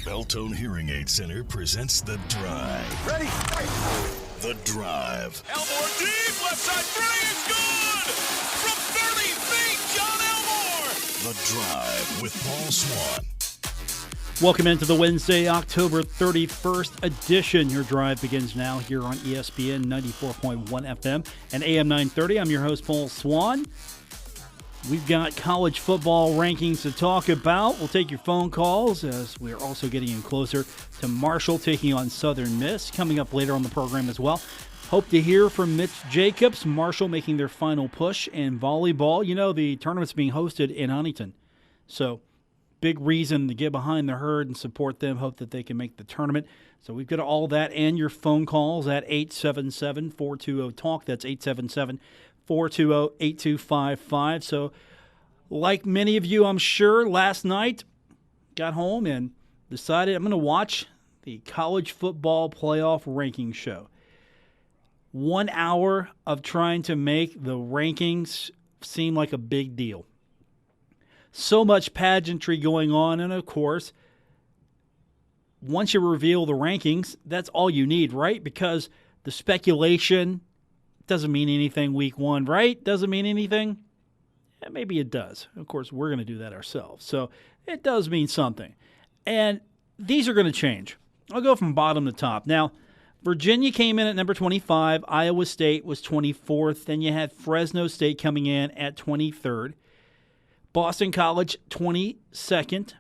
Beltone Hearing Aid Center presents The Drive. Ready? The Drive. Elmore deep, left side three is good! From 30 feet, John Elmore! The Drive with Paul Swann. Welcome into the Wednesday, October 31st edition. Your drive begins now here on ESPN 94.1 FM and AM 930. I'm your host, Paul Swann. We've got college football rankings to talk about. We'll take your phone calls as we're also getting in closer to Marshall taking on Southern Miss. Coming up later on the program as well. Hope to hear from Mitch Jacobs. Marshall making their final push in volleyball. You know, the tournament's being hosted in Huntington. So, big reason to get behind the herd and support them. Hope that they can make the tournament. So we've got all that and your phone calls at 877-420-TALK. That's 877-420-8255. So like many of you, I'm sure, last night got home and decided I'm going to watch the college football playoff ranking show. 1 hour of trying to make the rankings seem like a big deal. So much pageantry going on, and of course, once you reveal the rankings, that's all you need, right? Because the speculation doesn't mean anything week one, right? Doesn't mean anything? Yeah, maybe it does. Of course, we're going to do that ourselves. So it does mean something. And these are going to change. I'll go from bottom to top. Now, Virginia came in at number 25. Iowa State was 24th. Then you had Fresno State coming in at 23rd. Boston College, 22nd.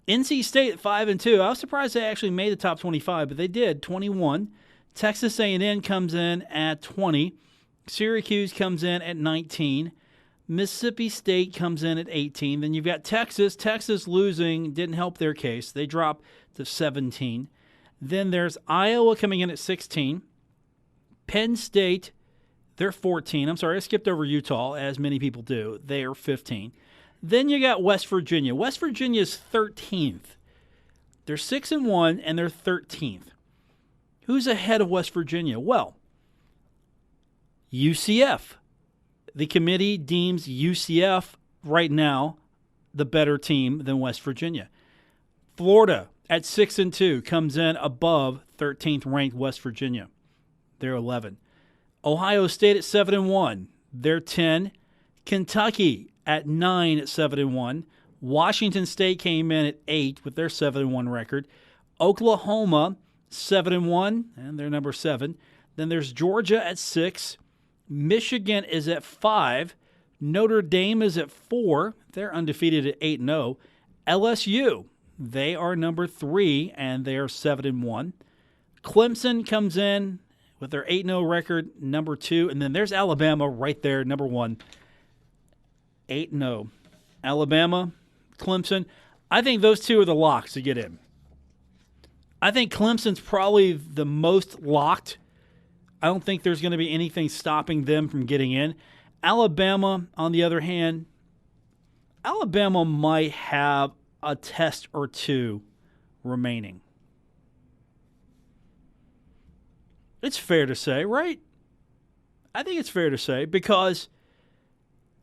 NC State, 5-2. I was surprised they actually made the top 25, but they did, 21. Texas A&M comes in at 20. Syracuse comes in at 19. Mississippi State comes in at 18. Then you've got Texas. Texas losing didn't help their case. They dropped to 17. Then there's Iowa coming in at 16. Penn State, they're 14. I'm sorry, I skipped over Utah, as many people do. They are 15. Then you got West Virginia. West Virginia is 13th. They're 6-1, and they're 13th. Who's ahead of West Virginia? Well, UCF. The committee deems UCF right now the better team than West Virginia. Florida at 6-2 comes in above 13th ranked West Virginia. They're 11. Ohio State at 7-1. They're 10. Kentucky at 9 at 7-1. Washington State came in at 8 with their 7-1 record. Oklahoma 7-1, and they're number 7. Then there's Georgia at 6. Michigan is at 5. Notre Dame is at 4. They're undefeated at 8-0. LSU, they are number 3, and they are 7-1. Clemson comes in with their 8-0 record, number 2. And then there's Alabama right there, number 1. 8-0. Alabama, Clemson. I think those two are the locks to get in. I think Clemson's probably the most locked. I don't think there's going to be anything stopping them from getting in. Alabama, on the other hand, Alabama might have a test or two remaining. It's fair to say, right? I think it's fair to say because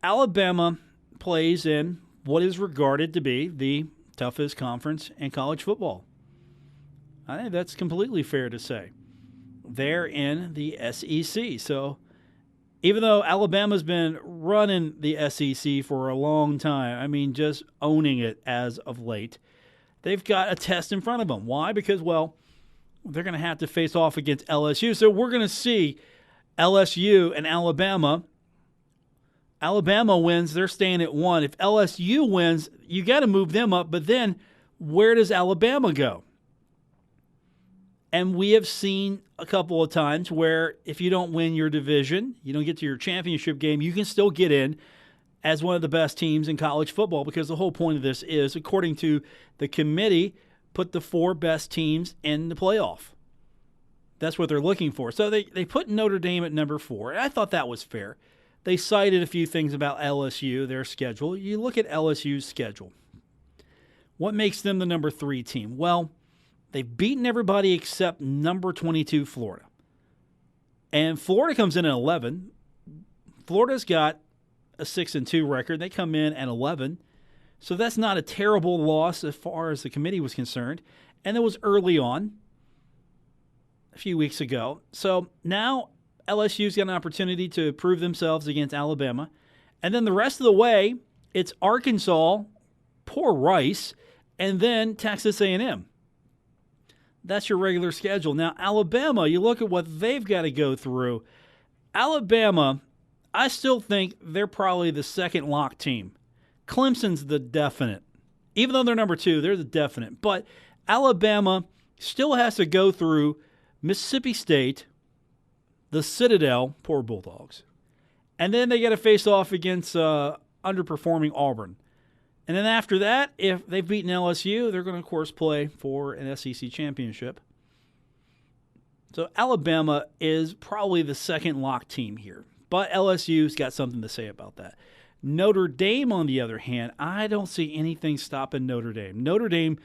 Alabama plays in what is regarded to be the toughest conference in college football. I think that's completely fair to say. They're in the SEC. So even though Alabama's been running the SEC for a long time, I mean just owning it as of late, they've got a test in front of them. Why? Because, well, they're going to have to face off against LSU. So we're going to see LSU and Alabama. Alabama wins, they're staying at 1. If LSU wins, you got to move them up. But then where does Alabama go? And we have seen a couple of times where if you don't win your division, you don't get to your championship game, you can still get in as one of the best teams in college football because the whole point of this is, according to the committee, put the 4 best teams in the playoff. That's what they're looking for. So they put Notre Dame at number 4, and I thought that was fair. They cited a few things about LSU, their schedule. You look at LSU's schedule. What makes them the number 3 team? Well, they've beaten everybody except number 22, Florida. And Florida comes in at 11. Florida's got a 6-2 record. They come in at 11. So that's not a terrible loss as far as the committee was concerned. And it was early on, a few weeks ago. So now LSU's got an opportunity to prove themselves against Alabama. And then the rest of the way, it's Arkansas, poor Rice, and then Texas A&M. That's your regular schedule. Now, Alabama, you look at what they've got to go through. Alabama, I still think they're probably the second lock team. Clemson's the definite. Even though they're number 2, they're the definite. But Alabama still has to go through Mississippi State, the Citadel, poor Bulldogs. And then they got to face off against underperforming Auburn. And then after that, if they've beaten LSU, they're going to, of course, play for an SEC championship. So Alabama is probably the second lock team here. But LSU's got something to say about that. Notre Dame, on the other hand, I don't see anything stopping Notre Dame. Notre Dame,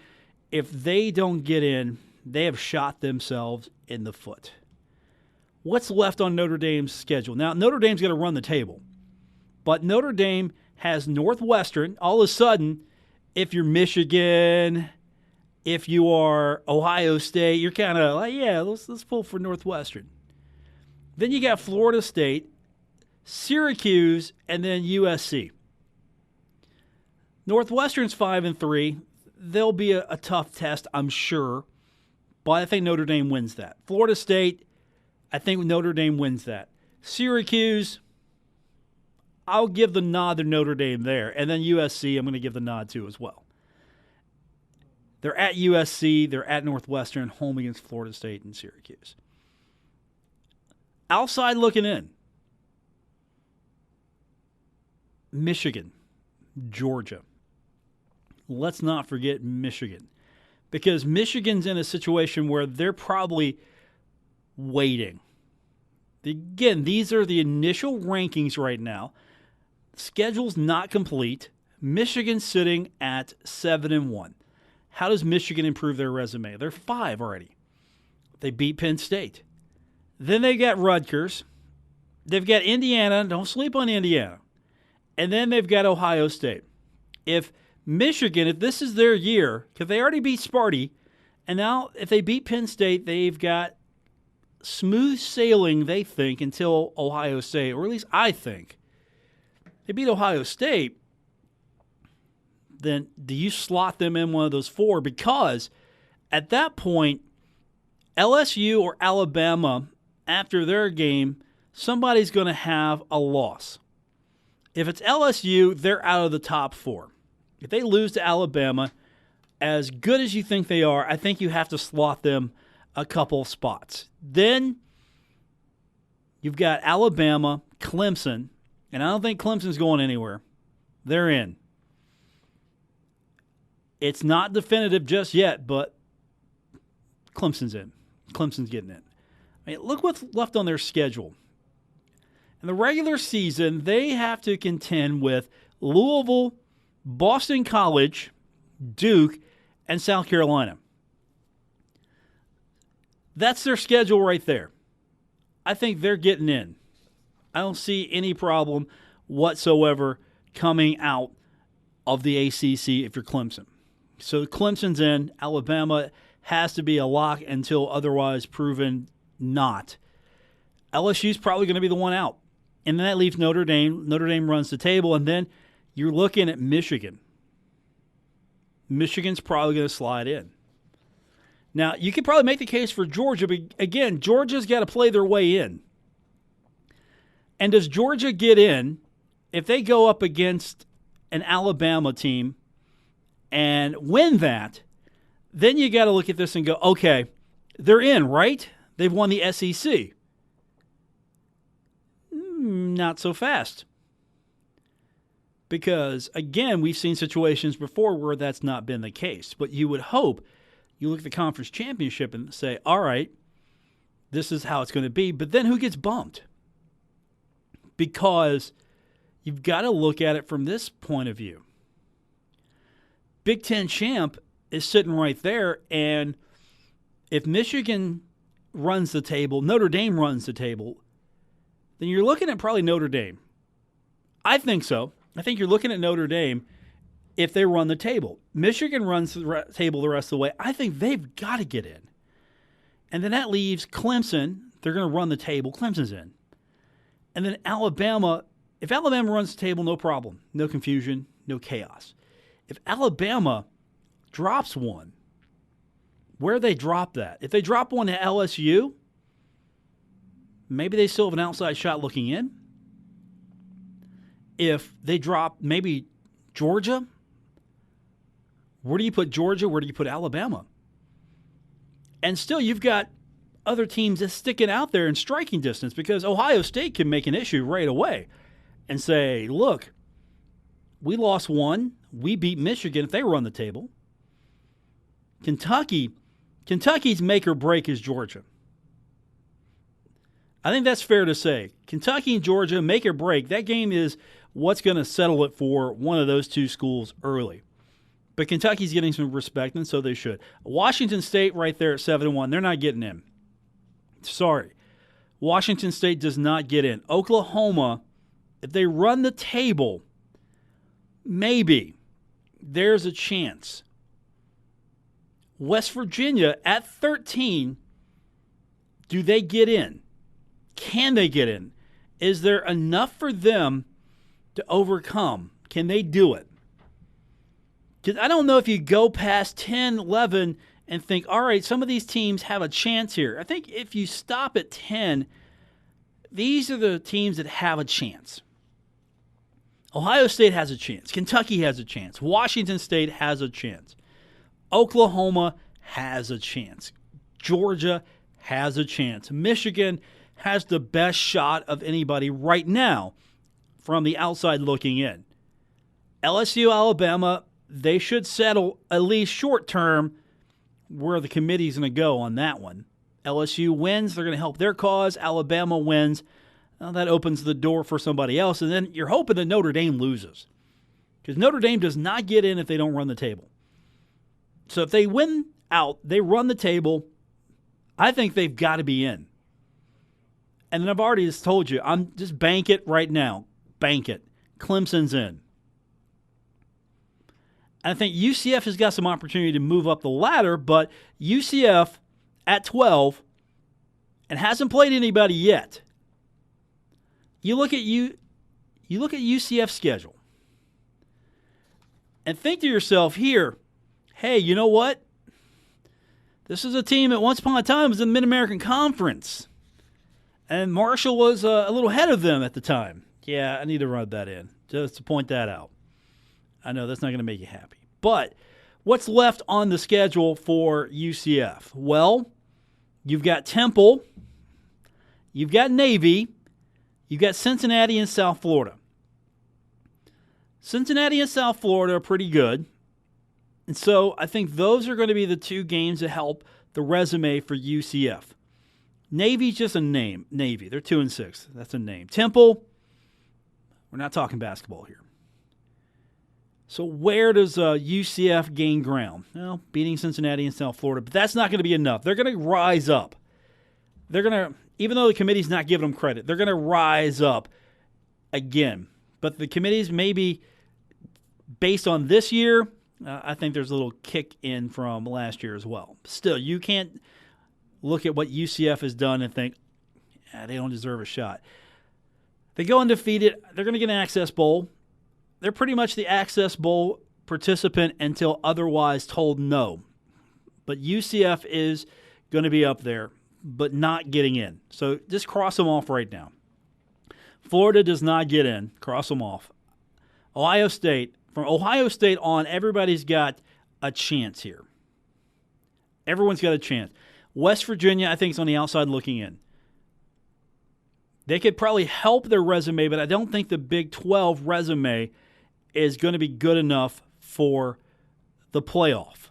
if they don't get in, they have shot themselves in the foot. What's left on Notre Dame's schedule? Now, Notre Dame's going to run the table. But Notre Dame has Northwestern. All of a sudden, if you're Michigan, if you are Ohio State, you're kind of like, yeah, let's pull for Northwestern. Then you got Florida State, Syracuse, and then USC. Northwestern's 5-3. They'll be a tough test, I'm sure, but I think Notre Dame wins that. Florida State, I think Notre Dame wins that. Syracuse, I'll give the nod to Notre Dame there. And then USC, I'm going to give the nod to as well. They're at USC, they're at Northwestern, home against Florida State and Syracuse. Outside looking in, Michigan, Georgia. Let's not forget Michigan, because Michigan's in a situation where they're probably waiting. Again, these are the initial rankings right now. Schedule's not complete. Michigan's sitting at 7-1. How does Michigan improve their resume? They're 5 already. They beat Penn State. Then they got Rutgers. They've got Indiana. Don't sleep on Indiana. And then they've got Ohio State. If Michigan, if this is their year, because they already beat Sparty, and now if they beat Penn State, they've got smooth sailing, they think, until Ohio State, or at least I think. They beat Ohio State, then do you slot them in one of those 4? Because at that point, LSU or Alabama, after their game, somebody's going to have a loss. If it's LSU, they're out of the top 4. If they lose to Alabama, as good as you think they are, I think you have to slot them a couple of spots. Then you've got Alabama, Clemson, and I don't think Clemson's going anywhere. They're in. It's not definitive just yet, but Clemson's in. Clemson's getting in. I mean, look what's left on their schedule. In the regular season, they have to contend with Louisville, Boston College, Duke, and South Carolina. That's their schedule right there. I think they're getting in. I don't see any problem whatsoever coming out of the ACC if you're Clemson. So Clemson's in. Alabama has to be a lock until otherwise proven not. LSU's probably going to be the one out. And then that leaves Notre Dame. Notre Dame runs the table, and then you're looking at Michigan. Michigan's probably going to slide in. Now, you could probably make the case for Georgia, but again, Georgia's got to play their way in. And does Georgia get in if they go up against an Alabama team and win that? Then you got to look at this and go, okay, they're in, right? They've won the SEC. Not so fast. Because, again, we've seen situations before where that's not been the case. But you would hope you look at the conference championship and say, all right, this is how it's going to be. But then who gets bumped? Because you've got to look at it from this point of view. Big Ten champ is sitting right there, and if Michigan runs the table, Notre Dame runs the table, then you're looking at probably Notre Dame. I think so. I think you're looking at Notre Dame, if they run the table. Michigan runs the table the rest of the way. I think they've got to get in. And then that leaves Clemson. They're going to run the table. Clemson's in. And then Alabama, if Alabama runs the table, no problem. No confusion, no chaos. If Alabama drops one, where they drop that? If they drop one to LSU, maybe they still have an outside shot looking in. If they drop maybe Georgia, where do you put Georgia? Where do you put Alabama? And still you've got other teams that's sticking out there in striking distance, because Ohio State can make an issue right away and say, look, we lost one. We beat Michigan if they run the table. Kentucky's make or break is Georgia. I think that's fair to say. Kentucky and Georgia, make or break. That game is what's going to settle it for one of those two schools early. But Kentucky's getting some respect, and so they should. Washington State right there at 7-1, they're not getting in. Sorry. Washington State does not get in. Oklahoma, if they run the table, maybe there's a chance. West Virginia at 13, do they get in? Can they get in? Is there enough for them to overcome? Can they do it? Because I don't know if you go past 10, 11 and think, all right, some of these teams have a chance here. I think if you stop at 10, these are the teams that have a chance. Ohio State has a chance. Kentucky has a chance. Washington State has a chance. Oklahoma has a chance. Georgia has a chance. Michigan has the best shot of anybody right now from the outside looking in. LSU, Alabama, they should settle at least short term where the committee's going to go on that one. LSU wins, they're going to help their cause. Alabama wins, well, that opens the door for somebody else. And then you're hoping that Notre Dame loses, because Notre Dame does not get in if they don't run the table. So if they win out, they run the table, I think they've got to be in. And then I've already just told you, I'm just bank it right now. Bank it. Clemson's in. And I think UCF has got some opportunity to move up the ladder, but UCF at 12 and hasn't played anybody yet. You look at UCF's schedule and think to yourself here, hey, you know what? This is a team that once upon a time was in the Mid-American Conference. And Marshall was a little ahead of them at the time. Yeah, I need to rub that in just to point that out. I know that's not going to make you happy. But what's left on the schedule for UCF? Well, you've got Temple, you've got Navy, you've got Cincinnati and South Florida. Cincinnati and South Florida are pretty good. And so I think those are going to be the two games that help the resume for UCF. Navy's just a name. Navy, they're 2-6. That's a name. Temple, we're not talking basketball here. So where does UCF gain ground? Well, beating Cincinnati and South Florida, but that's not going to be enough. They're going to rise up. They're going to, even though the committee's not giving them credit, they're going to rise up again. But the committee's maybe based on this year, I think there's a little kick in from last year as well. Still, you can't look at what UCF has done and think, they don't deserve a shot. They go undefeated. They're going to get an Access Bowl. They're pretty much the Access Bowl participant until otherwise told no. But UCF is going to be up there, but not getting in. So just cross them off right now. Florida does not get in. Cross them off. Ohio State. From Ohio State on, everybody's got a chance here. Everyone's got a chance. West Virginia, I think, is on the outside looking in. They could probably help their resume, but I don't think the Big 12 resume is going to be good enough for the playoff,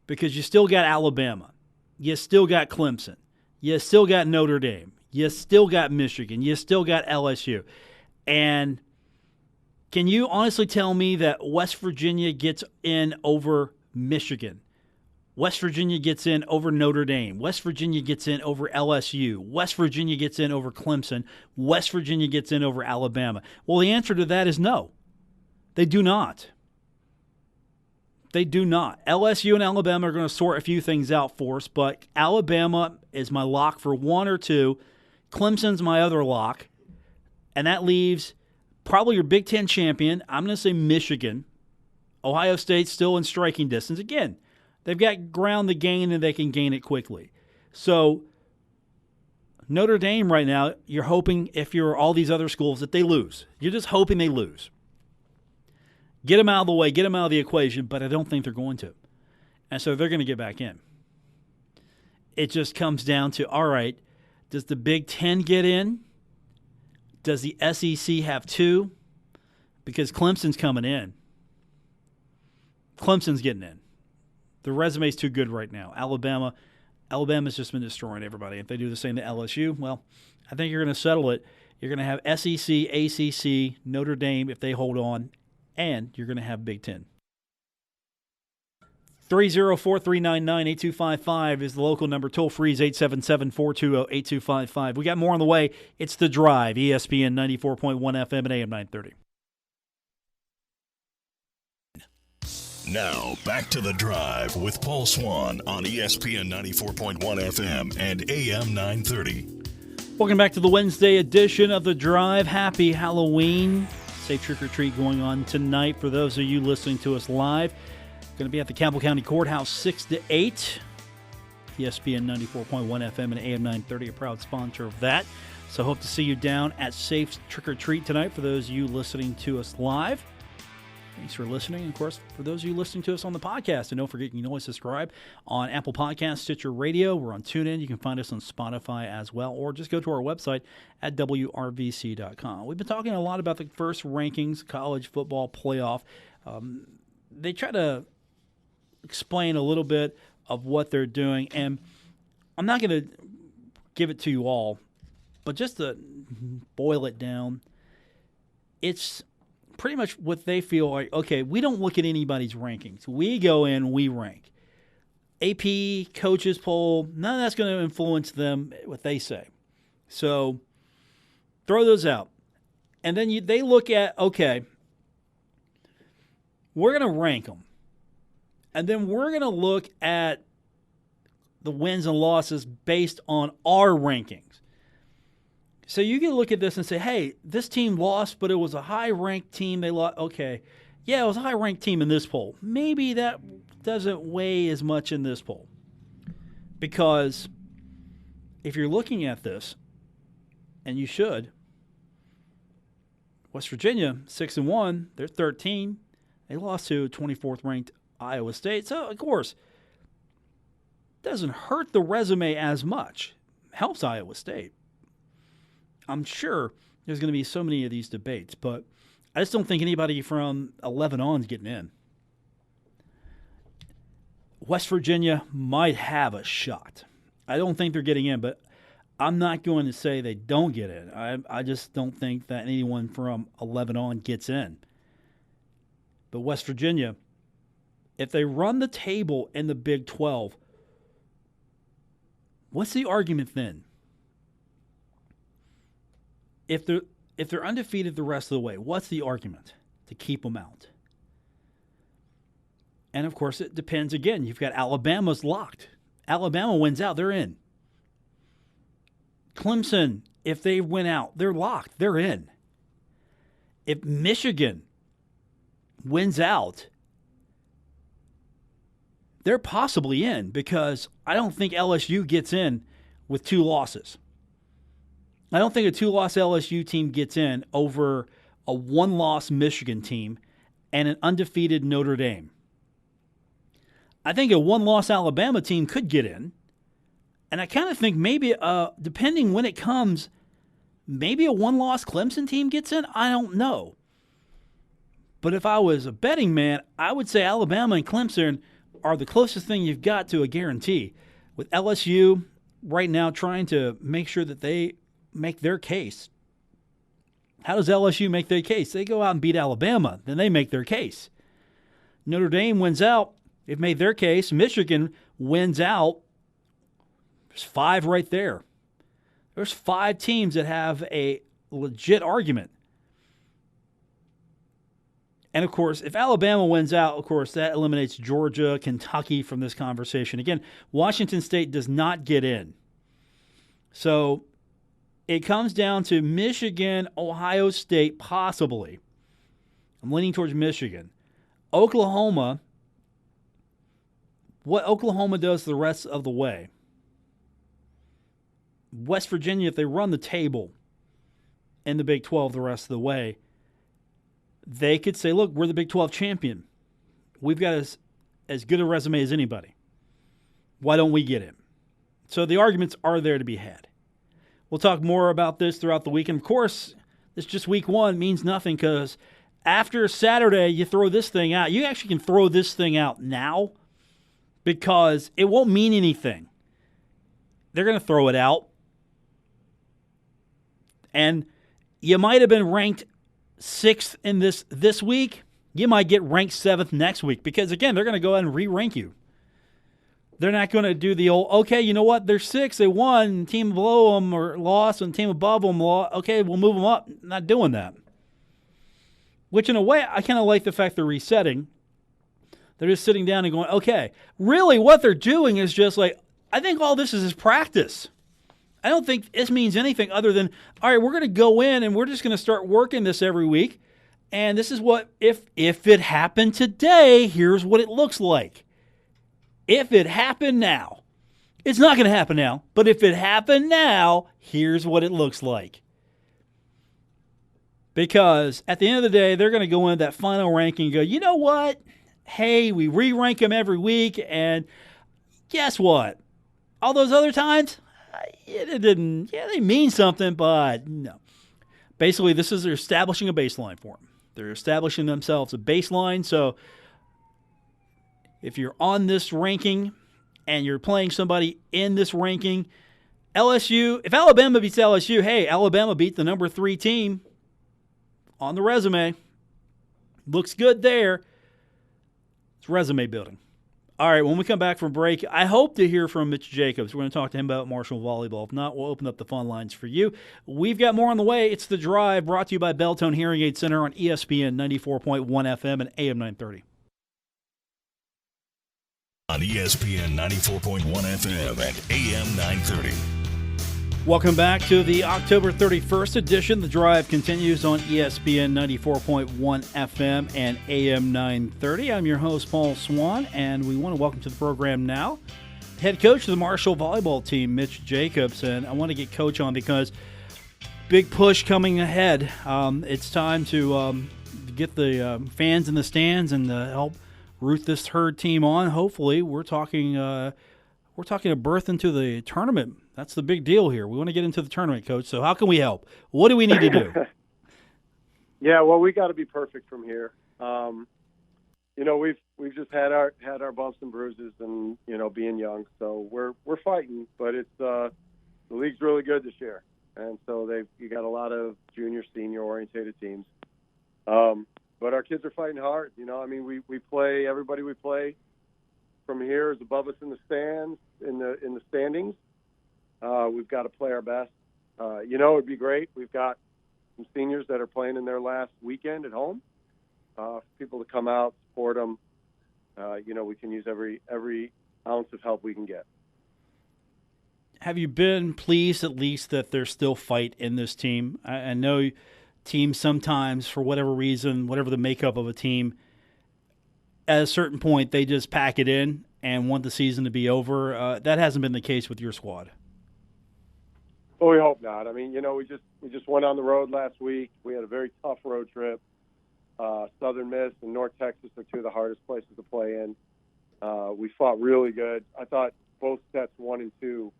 because you still got Alabama. You still got Clemson. You still got Notre Dame. You still got Michigan. You still got LSU. And can you honestly tell me that West Virginia gets in over Michigan? West Virginia gets in over Notre Dame. West Virginia gets in over LSU. West Virginia gets in over Clemson. West Virginia gets in over Alabama. Well, the answer to that is no. They do not. They do not. LSU and Alabama are going to sort a few things out for us, but Alabama is my lock for 1 or 2. Clemson's my other lock, and that leaves probably your Big Ten champion. I'm going to say Michigan. Ohio State's still in striking distance. Again, they've got ground to gain, and they can gain it quickly. So Notre Dame right now, you're hoping, if you're all these other schools, that they lose. You're just hoping they lose. Get them out of the way, get them out of the equation, but I don't think they're going to. And so they're going to get back in. It just comes down to, all right, does the Big Ten get in? Does the SEC have 2? Because Clemson's coming in. Clemson's getting in. The resume's too good right now. Alabama's just been destroying everybody. If they do the same to LSU, well, I think you're going to settle it. You're going to have SEC, ACC, Notre Dame if they hold on, and you're going to have Big Ten. 304-399-8255 is the local number. Toll free is 877-420-8255. We got more on the way. It's The Drive, ESPN 94.1 FM and AM 930. Now, back to The Drive with Paul Swann on ESPN 94.1 FM and AM 930. Welcome back to the Wednesday edition of The Drive. Happy Halloween. Safe trick-or-treat going on tonight for those of you listening to us live. Going to be at the Campbell County Courthouse 6 to 8. ESPN 94.1 FM and AM 930, a proud sponsor of that. So hope to see you down at Safe Trick-or-Treat tonight for those of you listening to us live. Thanks for listening. And of course, for those of you listening to us on the podcast, and don't forget, you can always subscribe on Apple Podcasts, Stitcher Radio. We're on TuneIn. You can find us on Spotify as well, or just go to our website at WRVC.com. We've been talking a lot about the first rankings, college football playoff. They try to explain a little bit of what they're doing, and I'm not going to give it to you all, but just to boil it down, it's pretty much what they feel like. Okay, we don't look at anybody's rankings. We go in, we rank. AP, coaches poll, none of that's going to influence them, what they say. So throw those out. And then they look at, okay, we're going to rank them. And then we're going to look at the wins and losses based on our rankings. So you can look at this and say, hey, this team lost, but it was a high-ranked team. They lost. Okay, yeah, it was a high-ranked team in this poll. Maybe that doesn't weigh as much in this poll. Because if you're looking at this, and you should, West Virginia, 6-1, they're 13. They lost to 24th-ranked Iowa State. So, of course, it doesn't hurt the resume as much. It helps Iowa State. I'm sure there's going to be so many of these debates, but I just don't think anybody from 11 on is getting in. West Virginia might have a shot. I don't think they're getting in, but I'm not going to say they don't get in. I just don't think that anyone from 11 on gets in. But West Virginia, if they run the table in the Big 12, what's the argument then? If they're undefeated the rest of the way, what's the argument to keep them out? And, of course, it depends. Again, you've got Alabama's locked. Alabama wins out, they're in. Clemson, if they win out, they're locked, they're in. If Michigan wins out, they're possibly in, because I don't think LSU gets in with 2 losses. I don't think a 2-loss LSU team gets in over a 1-loss Michigan team and an undefeated Notre Dame. I think a 1-loss Alabama team could get in. And I kind of think maybe, depending when it comes, maybe a 1-loss Clemson team gets in. I don't know. But if I was a betting man, I would say Alabama and Clemson are the closest thing you've got to a guarantee. With LSU right now trying to make sure that they make their case. How does LSU make their case? They go out and beat Alabama, then they make their case. Notre Dame wins out, they've made their case. Michigan wins out. There's 5 right there. There's 5 teams that have a legit argument. And, of course, if Alabama wins out, of course, that eliminates Georgia, Kentucky from this conversation. Again, Washington State does not get in. So it comes down to Michigan, Ohio State, possibly. I'm leaning towards Michigan. Oklahoma, what Oklahoma does the rest of the way. West Virginia, if they run the table in the Big 12 the rest of the way, they could say, look, we're the Big 12 champion. We've got as good a resume as anybody. Why don't we get in? So the arguments are there to be had. We'll talk more about this throughout the week. And, of course, it's just week one means nothing because after Saturday, you throw this thing out. You actually can throw this thing out now because it won't mean anything. They're going to throw it out. And you might have been ranked 6th in this week. You might get ranked 7th next week because, again, they're going to go ahead and re-rank you. They're not going to do the old, okay, you know what, they're 6, they won, team below them or lost, and team above them lost. Okay, we'll move them up. Not doing that. Which, in a way, I kind of like the fact they're resetting. They're just sitting down and going, okay, really what they're doing is just like, I think all this is practice. I don't think this means anything other than, all right, we're going to go in and we're just going to start working this every week. And this is what, if it happened today, here's what it looks like. If it happened now, it's not going to happen now, but if it happened now, here's what it looks like. Because at the end of the day, they're going to go into that final ranking and go, you know what? Hey, we re-rank them every week, and guess what? All those other times, it didn't, they mean something, but no. Basically, they're establishing a baseline for them. They're establishing themselves a baseline, so if you're on this ranking and you're playing somebody in this ranking, LSU, if Alabama beats LSU, hey, Alabama beat the number 3 team on the resume. Looks good there. It's resume building. All right, when we come back from break, I hope to hear from Mitch Jacobs. We're going to talk to him about Marshall Volleyball. If not, we'll open up the phone lines for you. We've got more on the way. It's The Drive, brought to you by Beltone Hearing Aid Center on ESPN 94.1 FM and AM 930. On ESPN 94.1 FM and AM 930. Welcome back to the October 31st edition. The Drive continues on ESPN 94.1 FM and AM 930. I'm your host, Paul Swann, and we want to welcome to the program now head coach of the Marshall Volleyball team, Mitch Jacobs. And I want to get Coach on because big push coming ahead. It's time to get the fans in the stands and help root this Herd team on. Hopefully, we're talking a berth into the tournament. That's the big deal here. We want to get into the tournament, Coach. So how can we help? What do we need to do? Yeah, well, we got to be perfect from here. We've just had our bumps and bruises, and being young. So we're fighting, but it's the league's really good this year, and so you got a lot of junior, senior orientated teams. But our kids are fighting hard. We play. Everybody we play from here is above us in the stands, in the standings. We've got to play our best. It'd be great. We've got some seniors that are playing in their last weekend at home. For people to come out, support them. We can use every ounce of help we can get. Have you been pleased at least that there's still fight in this team? I know teams sometimes, for whatever reason, whatever the makeup of a team, at a certain point they just pack it in and want the season to be over. That hasn't been the case with your squad. Well, we hope not. We just went on the road last week. We had a very tough road trip. Southern Miss and North Texas are two of the hardest places to play in. We fought really good. I thought both sets 1 and 2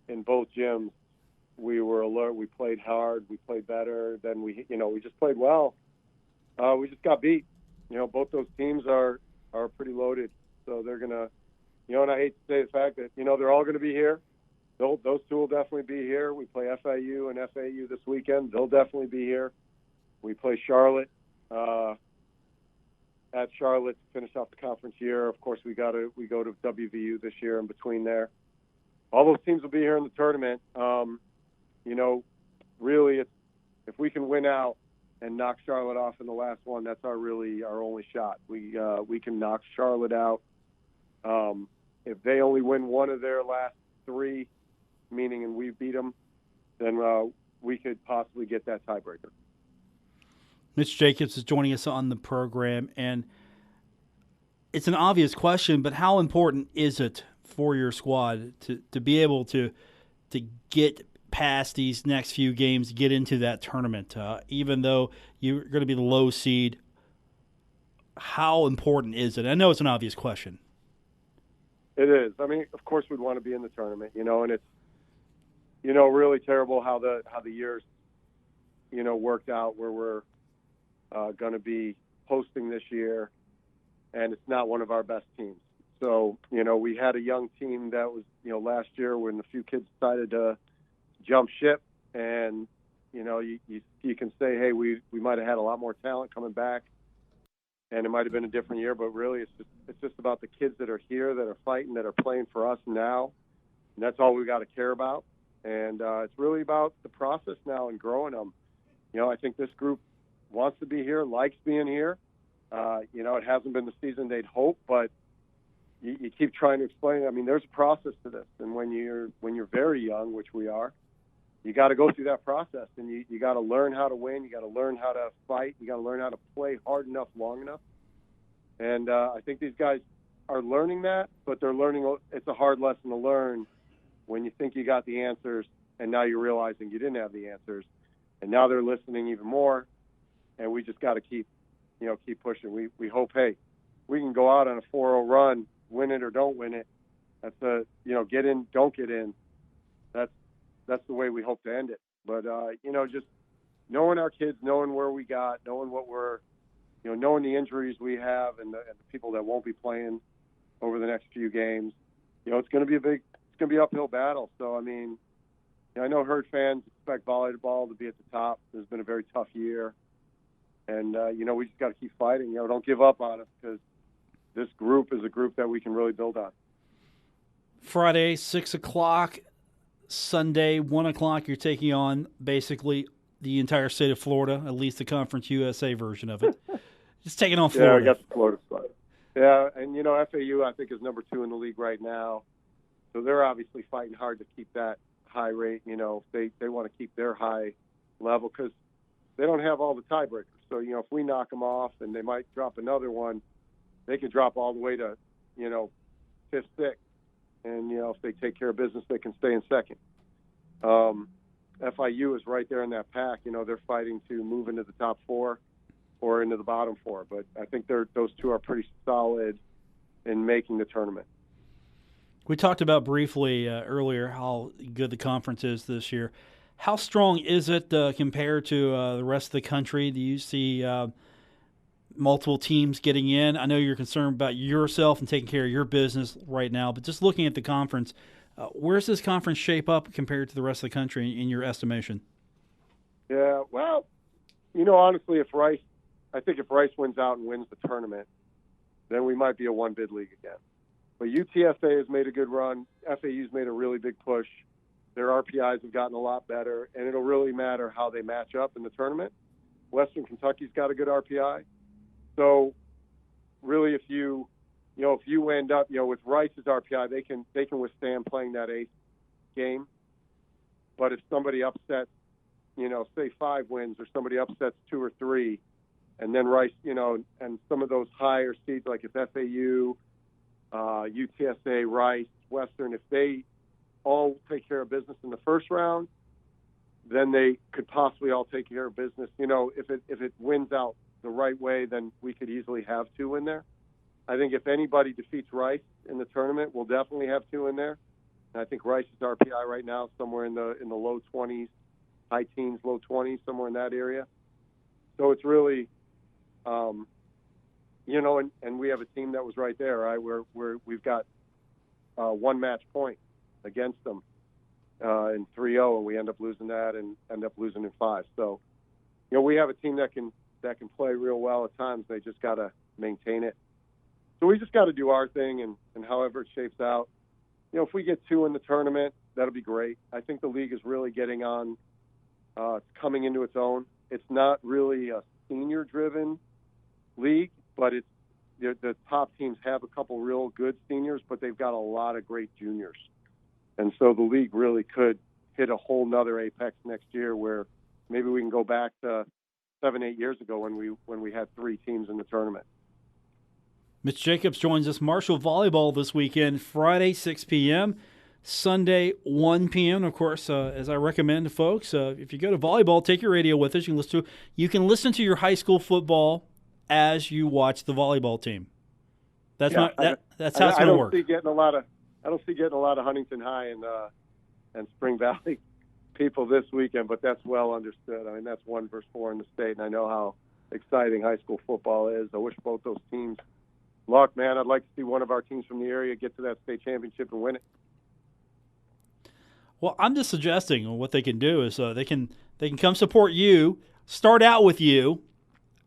in both gyms, we were alert. We played hard. We played better. Then we just played well. We just got beat. Both those teams are pretty loaded. So they're gonna, and I hate to say the fact that they're all going to be here. Those two will definitely be here. We play FIU and FAU this weekend. They'll definitely be here. We play Charlotte at Charlotte to finish off the conference year. Of course, we go to WVU this year in between there. All those teams will be here in the tournament. Really, if we can win out, and knock Charlotte off in the last one, that's our only shot. We can knock Charlotte out. If they only win one of their last three, meaning and we beat them, then we could possibly get that tiebreaker. Mitch Jacobs is joining us on the program, and it's an obvious question, but how important is it for your squad to be able to get past these next few games, get into that tournament, even though you're going to be the low seed? How important is it? I know it's an obvious question. It is. I mean, of course we'd want to be in the tournament, and it's, really terrible how the years, worked out where we're going to be hosting this year, and it's not one of our best teams. So, we had a young team that was, last year when a few kids decided to jump ship, and, you can say, hey, we might have had a lot more talent coming back, and it might have been a different year, but really it's just about the kids that are here, that are fighting, that are playing for us now, and that's all we got to care about. And it's really about the process now and growing them. I think this group wants to be here, likes being here. It hasn't been the season they'd hoped, but you keep trying to explain. I mean, there's a process to this, and when you're very young, which we are, you got to go through that process, and you got to learn how to win. You got to learn how to fight. You got to learn how to play hard enough, long enough. And I think these guys are learning that, but they're learning. It's a hard lesson to learn when you think you got the answers, and now you're realizing you didn't have the answers, and now they're listening even more. And we just got to keep pushing. We hope, hey, we can go out on a 4-0 run, win it or don't win it. That's get in, don't get in. That's the way we hope to end it. But just knowing our kids, knowing where we got, knowing what we're, knowing the injuries we have and the people that won't be playing over the next few games, it's going to be an uphill battle. So I mean, I know Herd fans expect volleyball to be at the top. It's been a very tough year. And, we just got to keep fighting. Don't give up on us, because this group is a group that we can really build on. Friday, 6 o'clock. Sunday, 1 o'clock, you're taking on basically the entire state of Florida, at least the Conference USA version of it. Just taking on Florida. Yeah, I got the Florida spot. Yeah, and, FAU, I think, is number 2 in the league right now. So they're obviously fighting hard to keep that high rate. They want to keep their high level because they don't have all the tiebreakers. So, if we knock them off and they might drop another one, they could drop all the way to, 5th, 6th. And, if they take care of business, they can stay in second. FIU is right there in that pack. They're fighting to move into the top 4 or into the bottom 4. But I think those two are pretty solid in making the tournament. We talked about briefly earlier how good the conference is this year. How strong is it compared to the rest of the country? Do you see multiple teams getting in? I know you're concerned about yourself and taking care of your business right now, but just looking at the conference, where's this conference shape up compared to the rest of the country in your estimation? Yeah, well, honestly, if Rice wins out and wins the tournament, then we might be a one-bid league again. But UTSA has made a good run. FAU's made a really big push. Their RPIs have gotten a lot better, and it'll really matter how they match up in the tournament. Western Kentucky's got a good RPI. So really, if you end up, with Rice's RPI, they can withstand playing that 8th game. But if somebody upsets, say 5 wins, or somebody upsets 2 or 3, and then Rice, and some of those higher seeds, like if FAU, UTSA, Rice, Western, if they all take care of business in the first round, then they could possibly all take care of business. If it wins out the right way, then we could easily have 2 in there. I think if anybody defeats Rice in the tournament, we'll definitely have 2 in there. And I think Rice's RPI right now is somewhere in the low 20s, high teens, low 20s, somewhere in that area. So it's really, and we have a team that was right there, right? We've got 1 match point against them in 3-0, and we end up losing that and end up losing in 5. So, we have a team that can play real well at times. They just got to maintain it. So we just got to do our thing, and however it shapes out. If we get 2 in the tournament, that'll be great. I think the league is really getting on, coming into its own. it's not really a senior-driven league, but it's the top teams have a couple real good seniors, but they've got a lot of great juniors. And so the league really could hit a whole nother apex next year where maybe we can go back to 7-8 years ago when we had 3 teams in the tournament. Mitch Jacobs joins us. Marshall Volleyball this weekend, Friday, 6 p.m., Sunday, 1 p.m. Of course, as I recommend to folks, if you go to volleyball, take your radio with us. You can listen to your high school football as you watch the volleyball team. That's how it's going to work. I don't see getting a lot of Huntington High and Spring Valley people this weekend, but that's well understood. I mean, that's 1 versus 4 in the state, and I know how exciting high school football is. I wish both those teams luck, man. I'd like to see one of our teams from the area get to that state championship and win it. Well, I'm just suggesting what they can do is they can come support you, start out with you.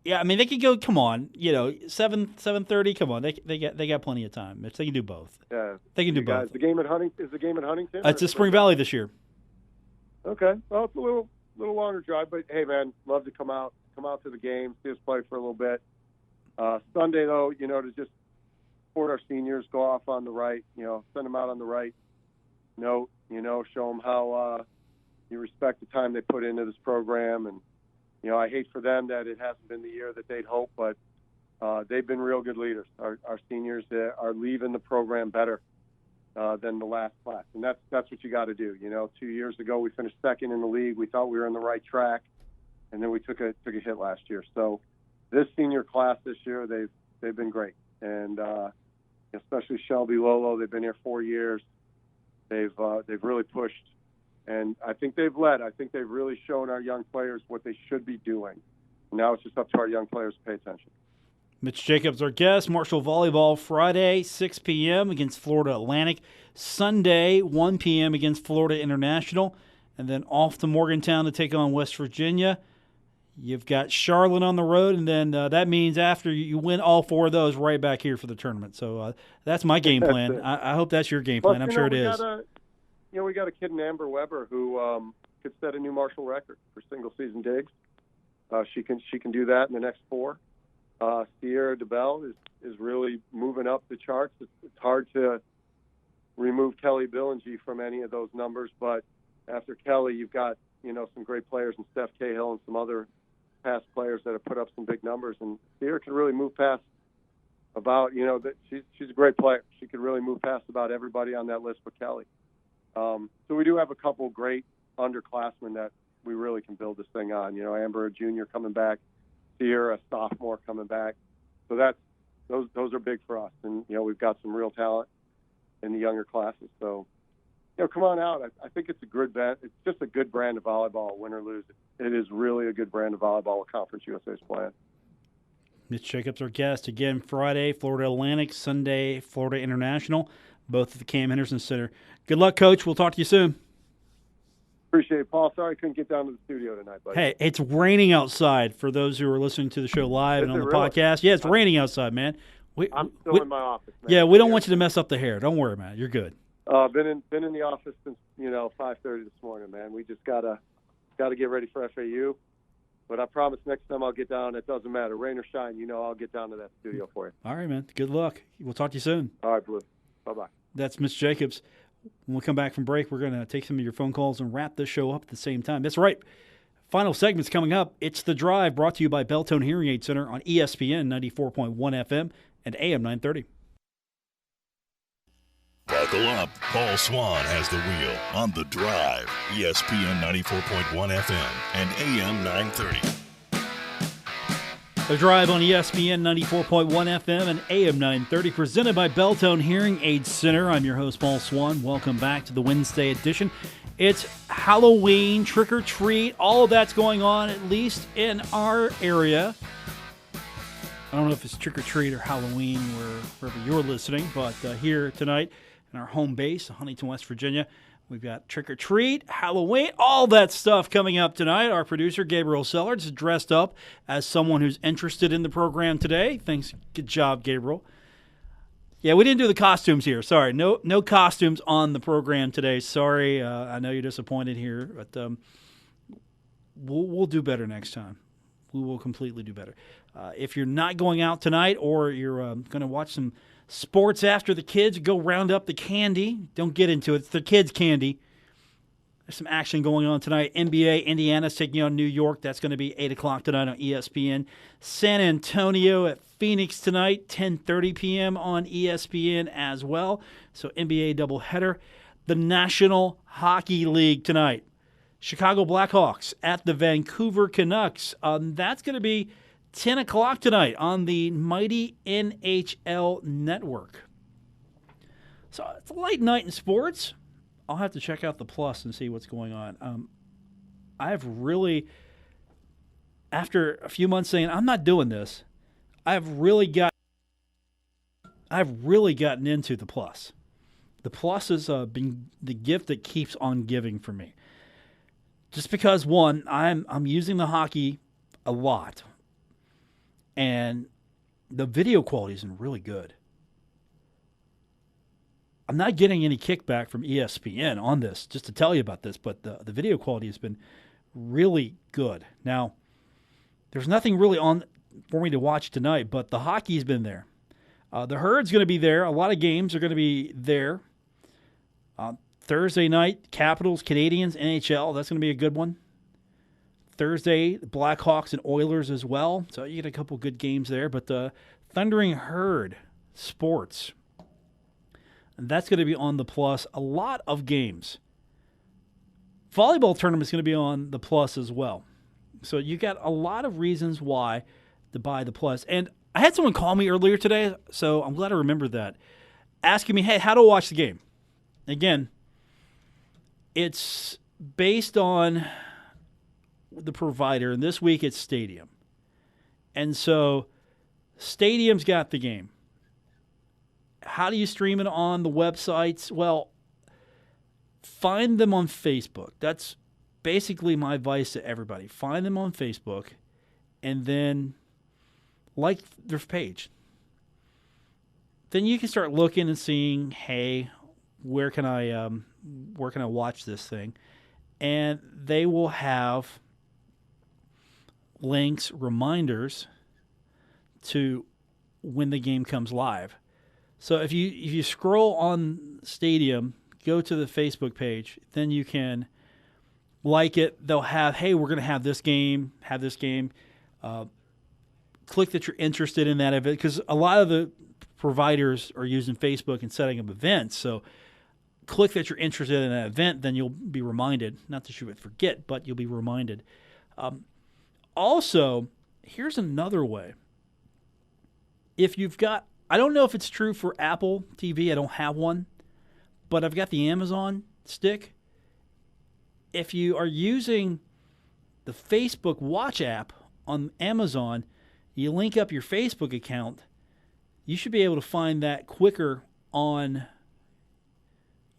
Yeah, I mean they could go. Come on, 7:30. Come on, they got plenty of time. Mitch, they can do both. Yeah, they can do both. Is the game at Huntington? It's at Spring Valley this year. Okay, well it's a little longer drive, but hey man, love to come out to the game, see us play for a little bit. Sunday though, to just support our seniors, go off on the right, send them out on the right note, show them how you respect the time they put into this program. And I hate for them that it hasn't been the year that they'd hoped, but they've been real good leaders. Our seniors are leaving the program better than the last class, and that's what you got to do. 2 years ago we finished second in the league. We thought we were on the right track, and then we took a hit last year. So this senior class this year, they've been great, and especially Shelby Lolo. They've been here 4 years. They've really pushed, and I think they've led. I think they've really shown our young players what they should be doing. Now it's just up to our young players to pay attention. Mitch Jacobs, our guest. Marshall Volleyball, Friday, 6 p.m. against Florida Atlantic. Sunday, 1 p.m. against Florida International. And then off to Morgantown to take on West Virginia. You've got Charlotte on the road, and then that means after you win all 4 of those, right back here for the tournament. So that's my game plan. I hope that's your game plan. I'm sure it is. We got a kid in Amber Weber who could set a new Marshall record for single-season digs. She can do that in the next 4. Sierra DeBell is really moving up the charts. It's hard to remove Kelly Billingy from any of those numbers, but after Kelly, you've got some great players in Steph Cahill and some other past players that have put up some big numbers, and Sierra can really move past about that she's a great player. She could really move past about everybody on that list but Kelly. So we do have a couple great underclassmen that we really can build this thing on. Amber, a junior, coming back. Sierra, a sophomore, coming back. So those are big for us. And, we've got some real talent in the younger classes. So, come on out. I think it's a good bet. It's just a good brand of volleyball, win or lose. It is really a good brand of volleyball with Conference USA's playing. Mitch Jacobs, our guest. Again, Friday, Florida Atlantic. Sunday, Florida International. Both at the Cam Henderson Center. Good luck, Coach. We'll talk to you soon. Appreciate it, Paul. Sorry I couldn't get down to the studio tonight, buddy. Hey, it's raining outside for those who are listening to the show live and on the really? Podcast. Yeah, it's raining outside, man. I'm still in my office, man. Yeah, we don't want you to mess up the hair. Don't worry, man. You're good. Been in the office since 5:30 this morning, man. We just gotta get ready for FAU. But I promise next time I'll get down. It doesn't matter, rain or shine. I'll get down to that studio for you. All right, man. Good luck. We'll talk to you soon. All right, Blue. Bye-bye. That's Mitch Jacobs. When we come back from break, we're going to take some of your phone calls and wrap this show up at the same time. That's right. Final segment's coming up. It's The Drive, brought to you by Beltone Hearing Aid Center on ESPN 94.1 FM and AM 930. Buckle up. Paul Swann has the wheel on The Drive, ESPN 94.1 FM and AM 930. The Drive on ESPN 94.1 FM and AM 930, presented by Beltone Hearing Aid Center. I'm your host, Paul Swann. Welcome back to the Wednesday edition. It's Halloween, trick or treat, all of that's going on, at least in our area. I don't know if it's trick or treat or Halloween wherever you're listening, but here tonight in our home base, Huntington, West Virginia, we've got trick or treat, Halloween, all that stuff coming up tonight. Our producer, Gabriel Sellards, is dressed up as someone who's interested in the program today. Thanks. Good job, Gabriel. Yeah, we didn't do the costumes here. Sorry. No costumes on the program today. Sorry. I know you're disappointed here, but we'll do better next time. We will completely do better. If you're not going out tonight or you're going to watch some sports after the kids, go round up the candy. Don't get into it. It's the kids' candy. There's some action going on tonight. NBA, Indiana's taking on New York. That's going to be 8 o'clock tonight on ESPN. San Antonio at Phoenix tonight, 10:30 p.m. on ESPN as well. So NBA doubleheader. The National Hockey League tonight. Chicago Blackhawks at the Vancouver Canucks. That's going to be 10 o'clock tonight on the mighty NHL Network. So it's a light night in sports. I'll have to check out the Plus and see what's going on. I have really, after a few months saying I'm not doing this, I've really gotten into the Plus. The Plus has been the gift that keeps on giving for me. Just because, one, I'm using the hockey a lot, and the video quality isn't really good. I'm not getting any kickback from ESPN on this, just to tell you about this, but the video quality has been really good. Now, there's nothing really on for me to watch tonight, but the hockey's been there. The Herd's going to be there. A lot of games are going to be there. Thursday night, Capitals, Canadians, NHL. That's going to be a good one. Thursday, the Blackhawks and Oilers as well. So you get a couple good games there. But the Thundering Herd Sports, and that's going to be on the Plus. A lot of games. Volleyball tournament's going to be on the Plus as well. So you got a lot of reasons why to buy the Plus. And I had someone call me earlier today, so I'm glad I remembered that, asking me, hey, how do I watch the game? Again, it's based on the provider, and this week it's Stadium. And so Stadium's got the game. How do you stream it on the websites? Well, find them on Facebook. That's basically my advice to everybody. Find them on Facebook and then like their page. Then you can start looking and seeing, hey, where can I watch this thing? And they will have links, reminders to when the game comes live. So if you scroll on Stadium, go to the Facebook page, then you can like it. They'll have, hey, we're going to have this game. Click that you're interested in that event, because a lot of the providers are using Facebook and setting up events. So click that you're interested in that event, then you'll be reminded. Not that you would forget, but you'll be reminded. Also, here's another way. If you've got, I don't know if it's true for Apple TV. I don't have one, but I've got the Amazon stick. If you are using the Facebook Watch app on Amazon, you link up your Facebook account, you should be able to find that quicker on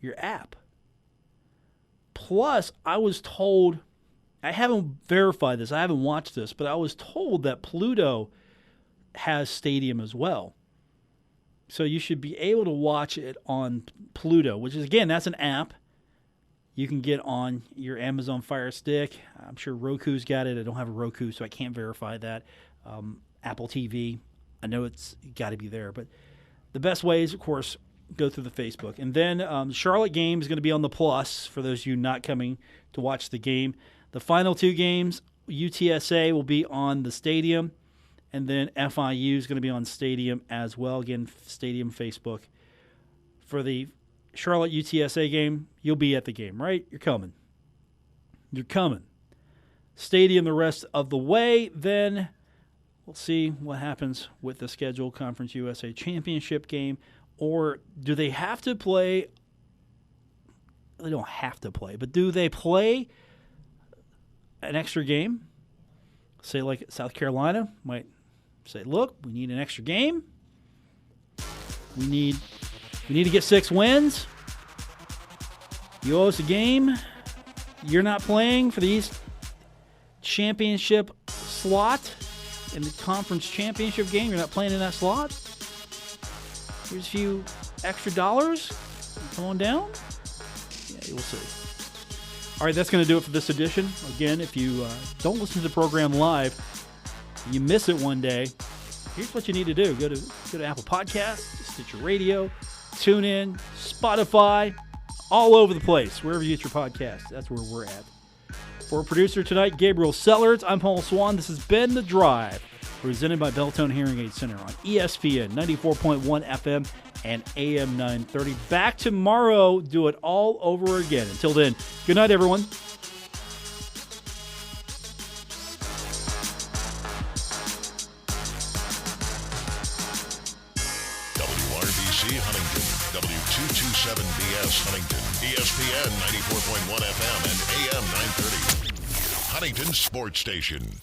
your app. Plus, I was told, I haven't verified this, I haven't watched this, but I was told that Pluto has Stadium as well. So you should be able to watch it on Pluto, which is, again, that's an app you can get on your Amazon Fire Stick. I'm sure Roku's got it. I don't have a Roku, so I can't verify that. Apple TV, I know it's got to be there. But the best way is, of course, go through the Facebook. And then the Charlotte game is going to be on the Plus for those of you not coming to watch the game. The final two games, UTSA will be on the Stadium, and then FIU is going to be on Stadium as well. Again, Stadium Facebook. For the Charlotte UTSA game, you'll be at the game, right? You're coming. Stadium the rest of the way. Then we'll see what happens with the scheduled Conference USA Championship game. Or do they have to play? They don't have to play, but do they play an extra game? Say like South Carolina might say, look, we need an extra game. We need to get 6 wins. You owe us a game. You're not playing for the East Championship slot in the Conference Championship game. You're not playing in that slot. Here's a few extra dollars. Come on down. Yeah, we'll see. All right, that's going to do it for this edition. Again, if you don't listen to the program live, you miss it one day, here's what you need to do. Go to Apple Podcasts, Stitcher Radio, TuneIn, Spotify, all over the place. Wherever you get your podcasts, that's where we're at. For producer tonight, Gabriel Sellards, I'm Paul Swann. This has been The Drive, presented by Beltone Hearing Aid Center on ESPN 94.1 FM and AM 930. Back tomorrow, do it all over again. Until then, good night, everyone. WRBC Huntington, W227BS Huntington, ESPN 94.1 FM and AM 930. Huntington Sports Station.